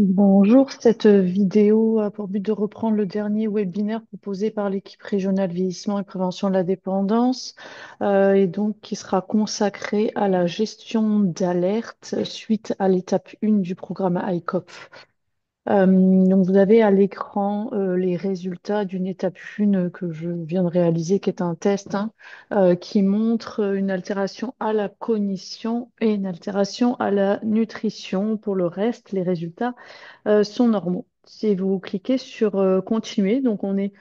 Bonjour, cette vidéo a pour but de reprendre le dernier webinaire proposé par l'équipe régionale vieillissement et prévention de la dépendance, et donc qui sera consacré à la gestion d'alerte suite à l'étape 1 du programme ICOP. Donc vous avez à l'écran les résultats d'une étape 1 que je viens de réaliser, qui est un test, hein, qui montre une altération à la cognition et une altération à la nutrition. Pour le reste, les résultats sont normaux. Si vous cliquez sur continuer, donc on est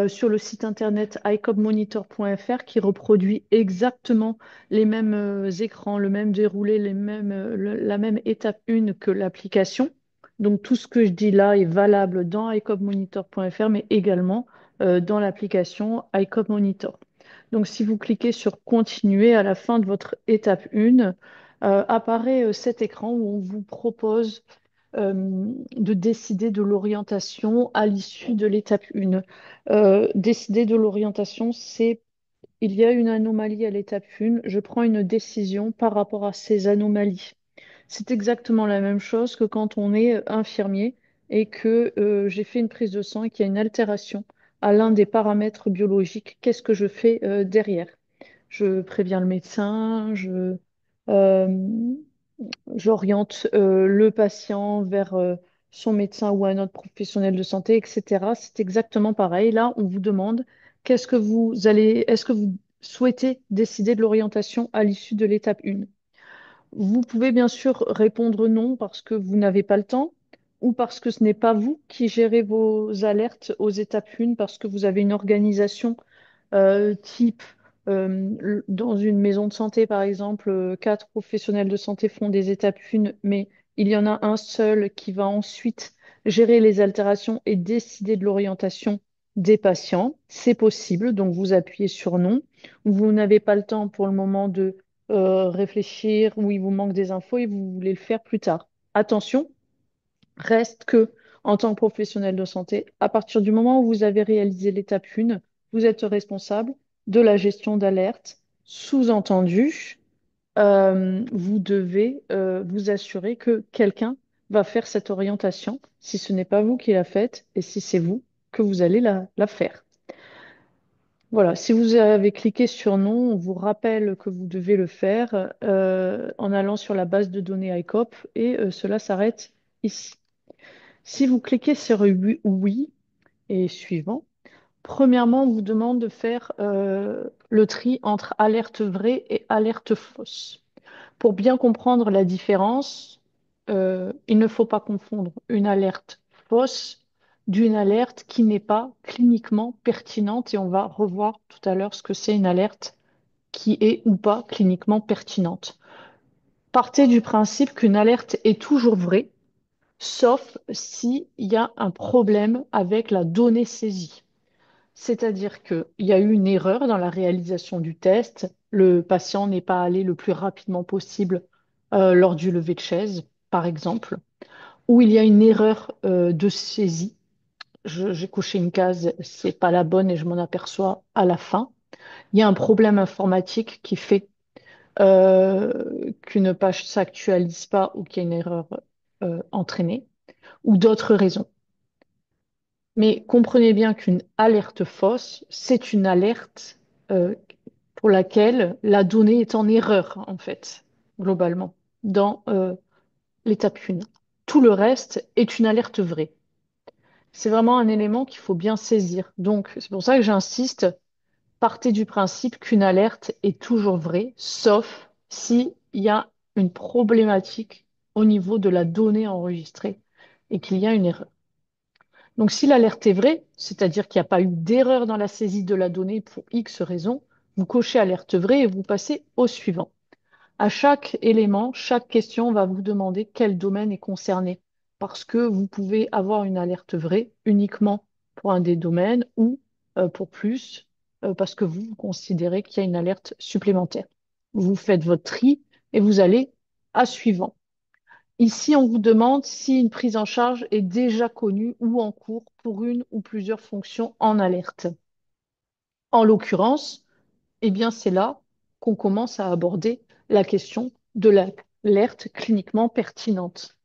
sur le site internet icopmonitor.fr qui reproduit exactement les mêmes écrans, le même déroulé, la même étape 1 que l'application. Donc tout ce que je dis là est valable dans icopmonitor.fr, mais également dans l'application iCop Monitor. Donc si vous cliquez sur continuer à la fin de votre étape 1, apparaît cet écran où on vous propose de décider de l'orientation à l'issue de l'étape 1. Décider de l'orientation, c'est il y a une anomalie à l'étape 1, je prends une décision par rapport à ces anomalies. C'est exactement la même chose que quand on est infirmier et que j'ai fait une prise de sang et qu'il y a une altération à l'un des paramètres biologiques. Qu'est-ce que je fais derrière? Je préviens le médecin, euh, j'oriente le patient vers son médecin ou un autre professionnel de santé, etc. C'est exactement pareil. Là, on vous demande est-ce que vous souhaitez décider de l'orientation à l'issue de l'étape 1? Vous pouvez bien sûr répondre non parce que vous n'avez pas le temps ou parce que ce n'est pas vous qui gérez vos alertes aux étapes 1 parce que vous avez une organisation type dans une maison de santé, par exemple, quatre professionnels de santé font des étapes 1, mais il y en a un seul qui va ensuite gérer les altérations et décider de l'orientation des patients. C'est possible, donc vous appuyez sur non. Vous n'avez pas le temps pour le moment de réfléchir ou il vous manque des infos et vous voulez le faire plus tard. Attention, reste que, en tant que professionnel de santé, à partir du moment où vous avez réalisé l'étape 1, vous êtes responsable de la gestion d'alerte. Sous-entendu, vous devez vous assurer que quelqu'un va faire cette orientation, si ce n'est pas vous qui la faites, et si c'est vous, que vous allez la faire. Voilà, si vous avez cliqué sur non, on vous rappelle que vous devez le faire en allant sur la base de données ICOP et cela s'arrête ici. Si vous cliquez sur oui et suivant, premièrement, on vous demande de faire le tri entre alerte vraie et alerte fausse. Pour bien comprendre la différence, il ne faut pas confondre une alerte fausse d'une alerte qui n'est pas cliniquement pertinente et on va revoir tout à l'heure ce que c'est une alerte qui est ou pas cliniquement pertinente. Partez du principe qu'une alerte est toujours vraie sauf s'il y a un problème avec la donnée saisie. C'est-à-dire qu'il y a eu une erreur dans la réalisation du test, le patient n'est pas allé le plus rapidement possible lors du lever de chaise, par exemple, ou il y a une erreur de saisie. J'ai coché une case, c'est pas la bonne et je m'en aperçois à la fin. Il y a un problème informatique qui fait qu'une page s'actualise pas ou qu'il y a une erreur entraînée, ou d'autres raisons. Mais comprenez bien qu'une alerte fausse, c'est une alerte euh, pour laquelle la donnée est en erreur, en fait, globalement, dans l'étape 1. Tout le reste est une alerte vraie. C'est vraiment un élément qu'il faut bien saisir. Donc, c'est pour ça que j'insiste, partez du principe qu'une alerte est toujours vraie, sauf s'il y a une problématique au niveau de la donnée enregistrée et qu'il y a une erreur. Donc, si l'alerte est vraie, c'est-à-dire qu'il n'y a pas eu d'erreur dans la saisie de la donnée pour X raison, vous cochez alerte vraie et vous passez au suivant. À chaque élément, chaque question va vous demander quel domaine est concerné, parce que vous pouvez avoir une alerte vraie uniquement pour un des domaines ou pour plus, parce que vous considérez qu'il y a une alerte supplémentaire. Vous faites votre tri et vous allez à suivant. Ici, on vous demande si une prise en charge est déjà connue ou en cours pour une ou plusieurs fonctions en alerte. En l'occurrence, eh bien, c'est là qu'on commence à aborder la question de l'alerte cliniquement pertinente.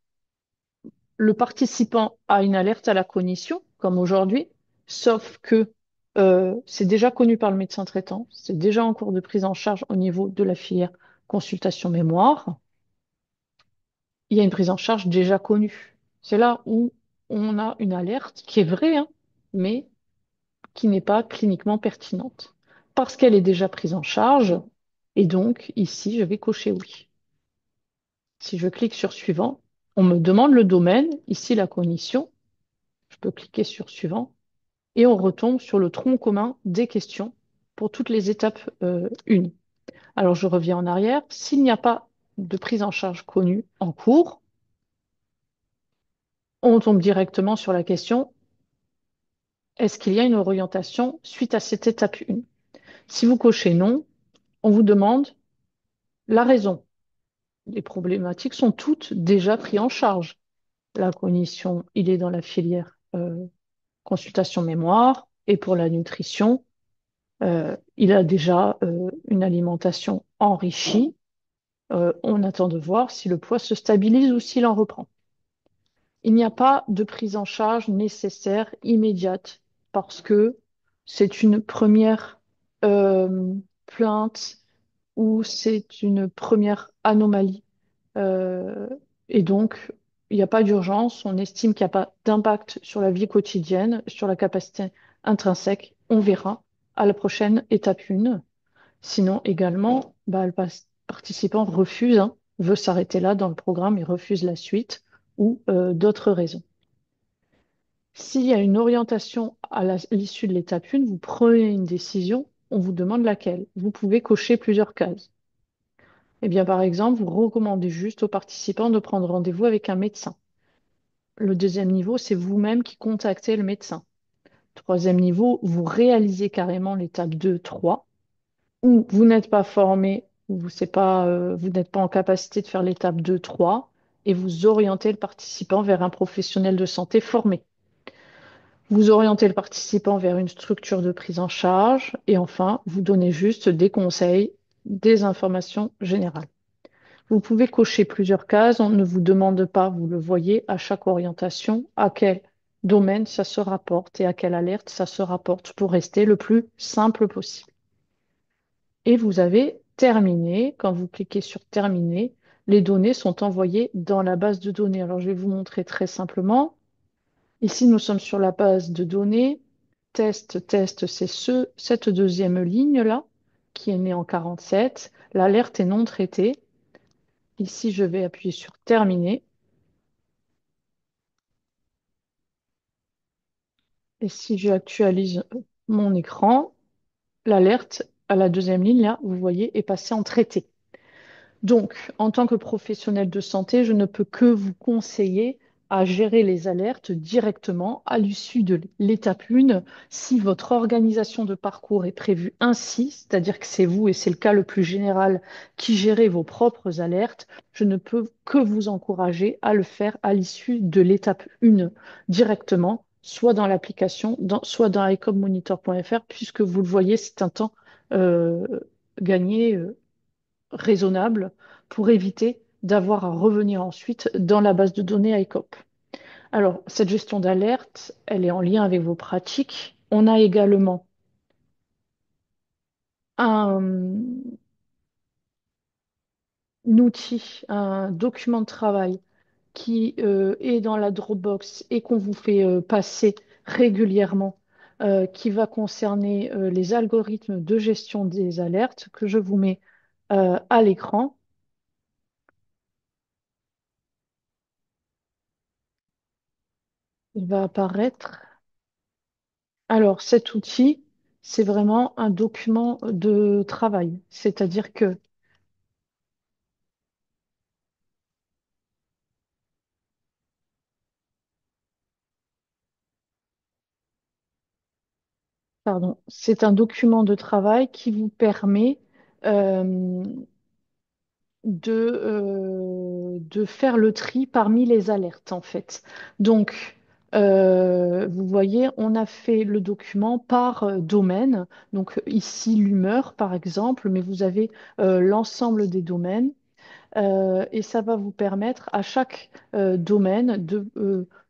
le participant a une alerte à la cognition, comme aujourd'hui, sauf que c'est déjà connu par le médecin traitant, c'est déjà en cours de prise en charge au niveau de la filière consultation mémoire. Il y a une prise en charge déjà connue. C'est là où on a une alerte qui est vraie, hein, mais qui n'est pas cliniquement pertinente. Parce qu'elle est déjà prise en charge, et donc ici, je vais cocher oui. Si je clique sur suivant, on me demande le domaine, ici la cognition, je peux cliquer sur suivant, et on retombe sur le tronc commun des questions pour toutes les étapes 1. Alors je reviens en arrière. S'il n'y a pas de prise en charge connue en cours, on tombe directement sur la question, est-ce qu'il y a une orientation suite à cette étape 1? Si vous cochez non, on vous demande la raison. Les problématiques sont toutes déjà prises en charge. La cognition, il est dans la filière consultation mémoire, et pour la nutrition, il a déjà une alimentation enrichie. On attend de voir si le poids se stabilise ou s'il en reprend. Il n'y a pas de prise en charge nécessaire immédiate parce que c'est une première euh, plainte ou c'est une première anomalie. Euh, et donc, il n'y a pas d'urgence. On estime qu'il n'y a pas d'impact sur la vie quotidienne, sur la capacité intrinsèque. On verra à la prochaine étape 1. Sinon, également, bah, participant refuse, hein, veut s'arrêter là dans le programme et refuse la suite ou d'autres raisons. S'il y a une orientation à l'issue de l'étape 1, vous prenez une décision, on vous demande laquelle. Vous pouvez cocher plusieurs cases. Eh bien, par exemple, vous recommandez juste aux participants de prendre rendez-vous avec un médecin. Le deuxième niveau, c'est vous-même qui contactez le médecin. Troisième niveau, vous réalisez carrément l'étape 2, 3, ou vous n'êtes pas formé, ou vous n'êtes pas en capacité de faire l'étape 2, 3, et vous orientez le participant vers un professionnel de santé formé. Vous orientez le participant vers une structure de prise en charge, et enfin, vous donnez juste des conseils, des informations générales. Vous pouvez cocher plusieurs cases, on ne vous demande pas, vous le voyez, à chaque orientation, à quel domaine ça se rapporte et à quelle alerte ça se rapporte pour rester le plus simple possible. Et vous avez terminé. Quand vous cliquez sur terminer, les données sont envoyées dans la base de données. Alors, je vais vous montrer très simplement. Ici, nous sommes sur la base de données. Test, c'est cette deuxième ligne-là qui est née en 47. L'alerte est non traitée. Ici, je vais appuyer sur terminer. Et si j'actualise mon écran, l'alerte à la deuxième ligne, là, vous voyez, est passée en traité. Donc, en tant que professionnel de santé, je ne peux que vous conseiller à gérer les alertes directement à l'issue de l'étape 1 si votre organisation de parcours est prévue ainsi, c'est-à-dire que c'est vous, et c'est le cas le plus général, qui gérez vos propres alertes. Je ne peux que vous encourager à le faire à l'issue de l'étape 1 directement, soit dans l'application, soit dans icomonitor.fr, puisque vous le voyez, c'est un temps euh, gagné raisonnable pour éviter d'avoir à revenir ensuite dans la base de données ICOP. Alors, cette gestion d'alerte, elle est en lien avec vos pratiques. On a également un outil, un document de travail qui est dans la Dropbox et qu'on vous fait passer régulièrement, qui va concerner les algorithmes de gestion des alertes que je vous mets à l'écran. Il va apparaître. Alors, cet outil, c'est vraiment un document de travail. C'est-à-dire que, pardon, c'est un document de travail qui vous permet euh, de faire le tri parmi les alertes, en fait. Donc, vous voyez, on a fait le document par domaine. Donc, ici, l'humeur, par exemple, mais vous avez l'ensemble des domaines. et ça va vous permettre à chaque domaine de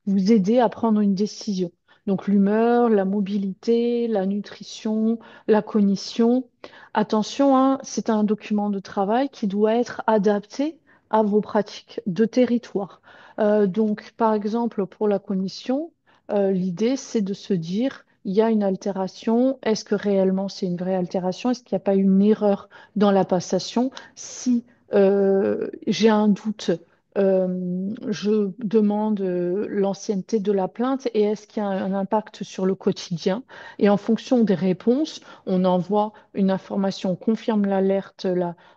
vous aider à prendre une décision. Donc l'humeur, la mobilité, la nutrition, la cognition. Attention, hein, c'est un document de travail qui doit être adapté à vos pratiques de territoire. Donc, par exemple, pour la cognition, l'idée, c'est de se dire, il y a une altération. Est-ce que réellement c'est une vraie altération? Est-ce qu'il n'y a pas une erreur dans la passation? Si j'ai un doute, je demande l'ancienneté de la plainte et est-ce qu'il y a un impact sur le quotidien? Et en fonction des réponses, on envoie une information, on confirme l'alerte,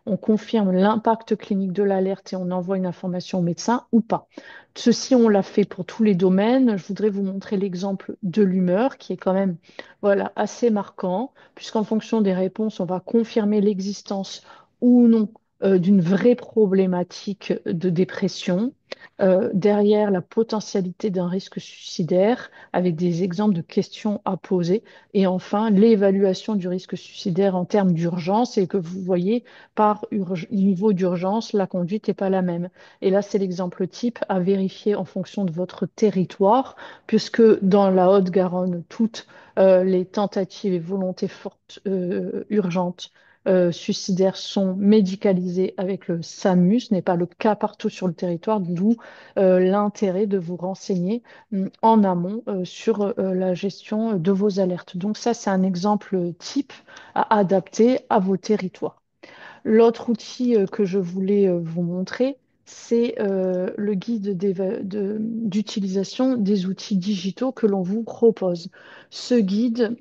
on confirme l'impact clinique de l'alerte et on envoie une information au médecin ou pas. Ceci, on l'a fait pour tous les domaines. Je voudrais vous montrer l'exemple de l'humeur qui est quand même voilà, assez marquant, puisqu'en fonction des réponses, on va confirmer l'existence ou non d'une vraie problématique de dépression, derrière la potentialité d'un risque suicidaire, avec des exemples de questions à poser, et enfin l'évaluation du risque suicidaire en termes d'urgence, et que vous voyez par niveau d'urgence, la conduite n'est pas la même. Et là, c'est l'exemple type à vérifier en fonction de votre territoire, puisque dans la Haute-Garonne, toutes les tentatives et volontés fortes urgentes suicidaires sont médicalisés avec le SAMU. Ce n'est pas le cas partout sur le territoire, d'où l'intérêt de vous renseigner en amont sur la gestion de vos alertes. Donc ça, c'est un exemple type à adapter à vos territoires. L'autre outil que je voulais vous montrer, c'est le guide d'utilisation des outils digitaux que l'on vous propose. Ce guide,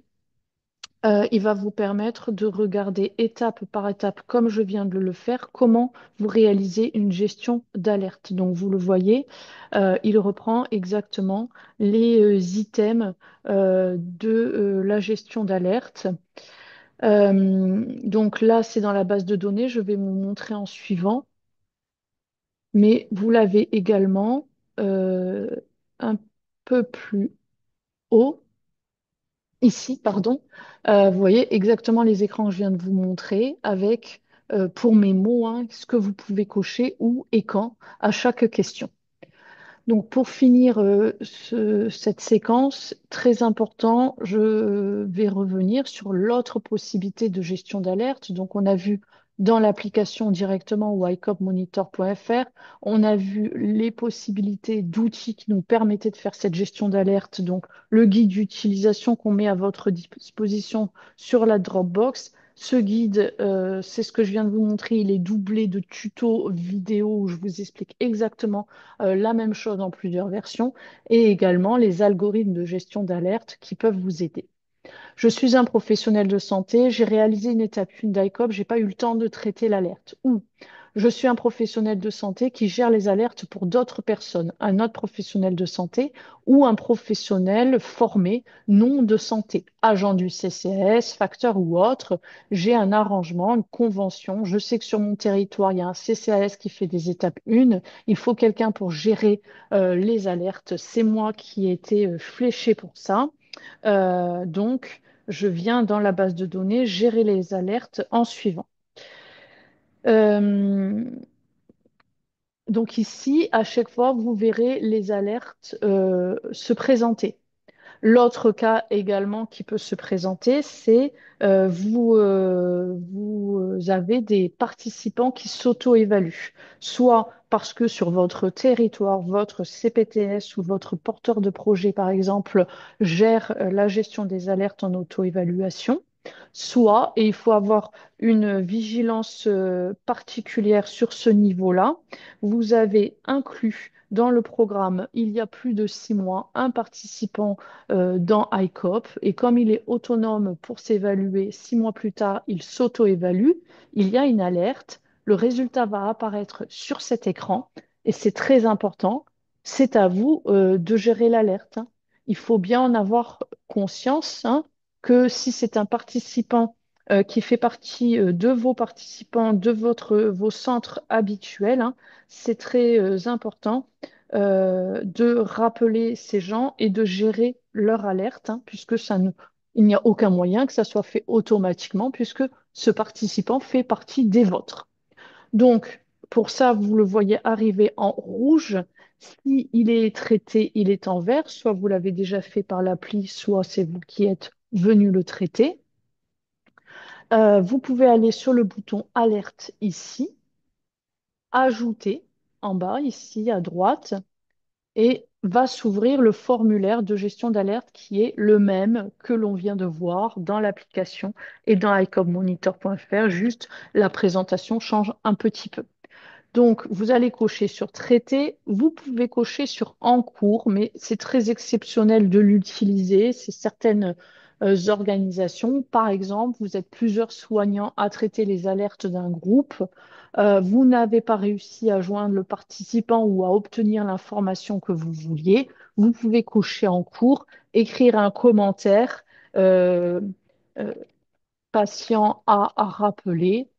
il va vous permettre de regarder étape par étape, comme je viens de le faire, comment vous réalisez une gestion d'alerte. Donc, vous le voyez, il reprend exactement les items de la gestion d'alerte. Donc là, c'est dans la base de données. Je vais vous montrer en suivant, mais vous l'avez également euh, un peu plus haut. Ici, pardon, vous voyez exactement les écrans que je viens de vous montrer avec, pour mes mots, hein, ce que vous pouvez cocher où et quand à chaque question. Donc, pour finir cette séquence, très important, je vais revenir sur l'autre possibilité de gestion d'alerte. Donc, on a vu dans l'application directement ou icopmonitor.fr, on a vu les possibilités d'outils qui nous permettaient de faire cette gestion d'alerte. Donc, le guide d'utilisation qu'on met à votre disposition sur la Dropbox. Ce guide, c'est ce que je viens de vous montrer, il est doublé de tutos vidéo où je vous explique exactement la même chose en plusieurs versions, et également les algorithmes de gestion d'alerte qui peuvent vous aider. Je suis un professionnel de santé, j'ai réalisé une étape 1 d'ICOP, j'ai pas eu le temps de traiter l'alerte. Ou je suis un professionnel de santé qui gère les alertes pour d'autres personnes, un autre professionnel de santé ou un professionnel formé non de santé, agent du CCAS, facteur ou autre. J'ai un arrangement, une convention. Je sais que sur mon territoire, il y a un CCAS qui fait des étapes 1. Il faut quelqu'un pour gérer les alertes. C'est moi qui ai été fléché pour ça. Donc, je viens dans la base de données gérer les alertes en suivant. Euh, donc ici, à chaque fois, vous verrez les alertes se présenter. L'autre cas également qui peut se présenter, c'est vous avez des participants qui s'auto-évaluent, soit parce que sur votre territoire, votre CPTS ou votre porteur de projet, par exemple, gère la gestion des alertes en auto-évaluation, soit, et il faut avoir une vigilance particulière sur ce niveau-là, vous avez inclus dans le programme, il y a plus de 6 mois, un participant dans ICOP. Et comme il est autonome pour s'évaluer, 6 mois plus tard, il s'auto-évalue, il y a une alerte, le résultat va apparaître sur cet écran et c'est très important. C'est à vous de gérer l'alerte, hein. Il faut bien en avoir conscience, hein, que si c'est un participant qui fait partie de vos participants, de vos centres habituels, hein, c'est très important de rappeler ces gens et de gérer leur alerte, hein, puisque il n'y a aucun moyen que ça soit fait automatiquement, puisque ce participant fait partie des vôtres. Donc, Pour ça, vous le voyez arriver en rouge. Si il est traité, il est en vert. Soit vous l'avez déjà fait par l'appli, soit c'est vous qui êtes venu le traiter. Vous pouvez aller sur le bouton Alerte ici, ajouter en bas, ici à droite, et va s'ouvrir le formulaire de gestion d'alerte qui est le même que l'on vient de voir dans l'application et dans icobmonitor.fr. Juste la présentation change un petit peu. Donc, vous allez cocher sur traité. Vous pouvez cocher sur en cours, mais c'est très exceptionnel de l'utiliser. C'est certaines organisations. Par exemple, vous êtes plusieurs soignants à traiter les alertes d'un groupe. Vous n'avez pas réussi à joindre le participant ou à obtenir l'information que vous vouliez. Vous pouvez cocher en cours, écrire un commentaire. euh, euh, Patient à rappeler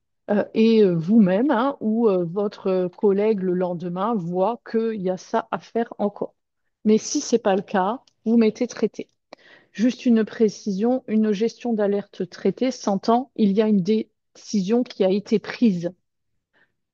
et vous-même hein, ou votre collègue le lendemain voit qu'il y a ça à faire encore. Mais si ce n'est pas le cas, vous mettez traité. Juste une précision, une gestion d'alerte traitée s'entend, il y a une décision qui a été prise.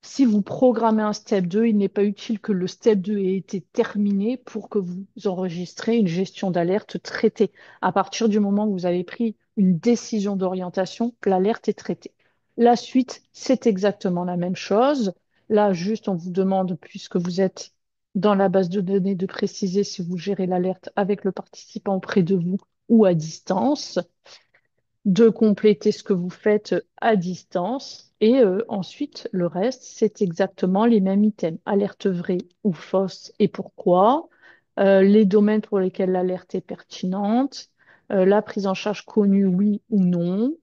Si vous programmez un step 2, il n'est pas utile que le step 2 ait été terminé pour que vous enregistrez une gestion d'alerte traitée. À partir du moment où vous avez pris une décision d'orientation, l'alerte est traitée. La suite, c'est exactement la même chose. Là, juste, on vous demande, puisque vous êtes dans la base de données, de préciser si vous gérez l'alerte avec le participant près de vous ou à distance, de compléter ce que vous faites à distance. Et ensuite, le reste, c'est exactement les mêmes items. Alerte vraie ou fausse et pourquoi. Les domaines pour lesquels l'alerte est pertinente. La prise en charge connue, oui ou non.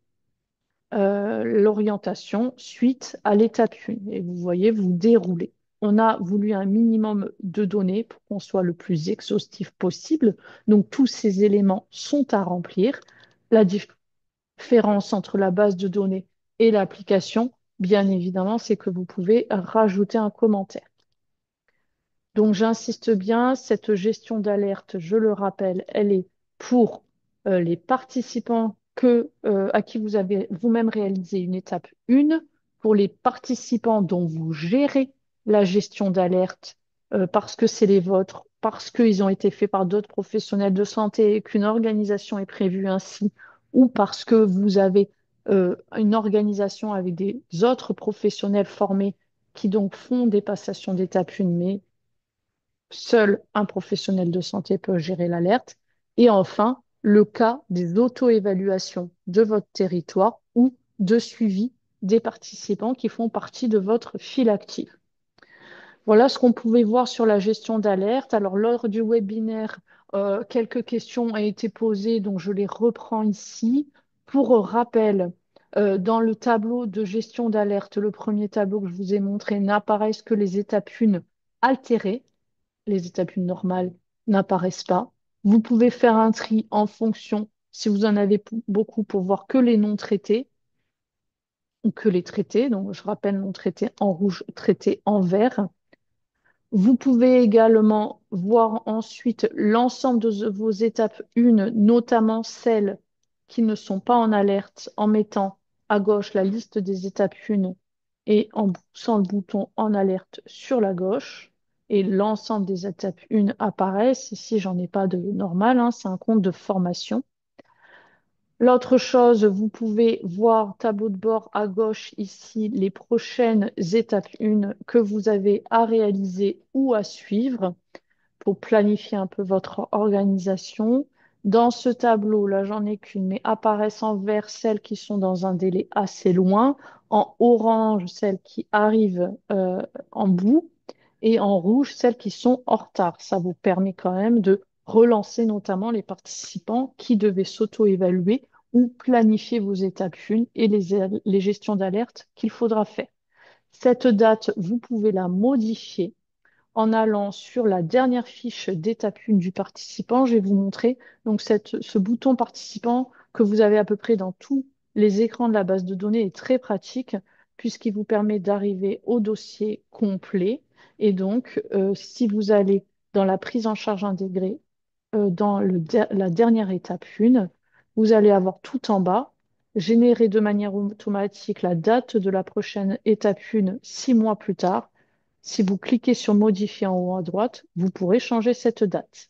L'orientation suite à l'étape 1. Et vous voyez, vous déroulez. On a voulu un minimum de données pour qu'on soit le plus exhaustif possible. Donc, tous ces éléments sont à remplir. La différence entre la base de données et l'application, bien évidemment, c'est que vous pouvez rajouter un commentaire. Donc, j'insiste bien, cette gestion d'alerte, je le rappelle, elle est pour les participants à qui vous avez vous-même réalisé une étape 1, pour les participants dont vous gérez la gestion d'alerte parce que c'est les vôtres, parce qu'ils ont été faits par d'autres professionnels de santé et qu'une organisation est prévue ainsi, ou parce que vous avez une organisation avec des autres professionnels formés qui donc font des passations d'étape 1, mais seul un professionnel de santé peut gérer l'alerte. Et enfin, le cas des auto-évaluations de votre territoire ou de suivi des participants qui font partie de votre file active. Voilà ce qu'on pouvait voir sur la gestion d'alerte. Alors, lors du webinaire, quelques questions ont été posées, donc je les reprends ici. Pour rappel, dans le tableau de gestion d'alerte, le premier tableau que je vous ai montré, n'apparaissent que les étapes 1 altérées. Les étapes normales n'apparaissent pas. Vous pouvez faire un tri en fonction, si vous en avez beaucoup, pour voir que les non traités ou que les traités. Donc, je rappelle non traités en rouge, traités en vert. Vous pouvez également voir ensuite l'ensemble de vos étapes 1, notamment celles qui ne sont pas en alerte, en mettant à gauche la liste des étapes 1 et en poussant le bouton en alerte sur la gauche. Et l'ensemble des étapes 1 apparaissent. Ici, j'en ai pas de normal, hein, c'est un compte de formation. L'autre chose, vous pouvez voir tableau de bord à gauche ici les prochaines étapes 1 que vous avez à réaliser ou à suivre pour planifier un peu votre organisation. Dans ce tableau, là, j'en ai qu'une, mais apparaissent en vert celles qui sont dans un délai assez loin, en orange celles qui arrivent en bout et en rouge celles qui sont en retard. Ça vous permet quand même de relancer notamment les participants qui devaient s'auto-évaluer ou planifier vos étapes 1 et les gestions d'alerte qu'il faudra faire. Cette date, vous pouvez la modifier en allant sur la dernière fiche d'étape 1 du participant. Je vais vous montrer donc ce bouton participant que vous avez à peu près dans tous les écrans de la base de données est très pratique puisqu'il vous permet d'arriver au dossier complet. Et donc, si vous allez dans la prise en charge intégrée, dans la dernière étape 1, vous allez avoir tout en bas générer de manière automatique la date de la prochaine étape 1 6 mois plus tard. Si vous cliquez sur modifier en haut à droite, vous pourrez changer cette date.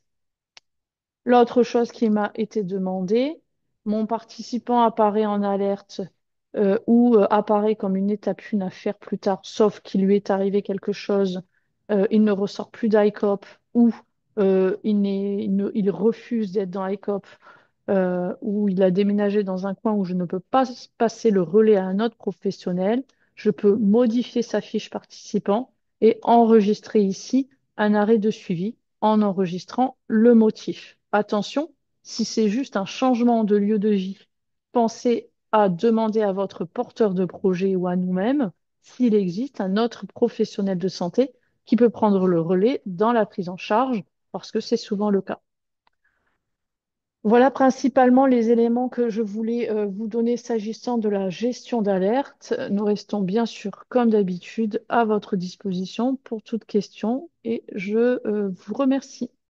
L'autre chose qui m'a été demandée, mon participant apparaît en alerte ou apparaît comme une étape 1 à faire plus tard, sauf qu'il lui est arrivé quelque chose, il ne ressort plus d'ICOP ou il refuse d'être dans ICOP ou il a déménagé dans un coin où je ne peux pas passer le relais à un autre professionnel. Je peux modifier sa fiche participant et enregistrer ici un arrêt de suivi en enregistrant le motif. Attention, si c'est juste un changement de lieu de vie, pensez à demander à votre porteur de projet ou à nous-mêmes s'il existe un autre professionnel de santé qui peut prendre le relais dans la prise en charge, parce que c'est souvent le cas. Voilà principalement les éléments que je voulais vous donner s'agissant de la gestion d'alerte. Nous restons bien sûr, comme d'habitude, à votre disposition pour toute question et je vous remercie.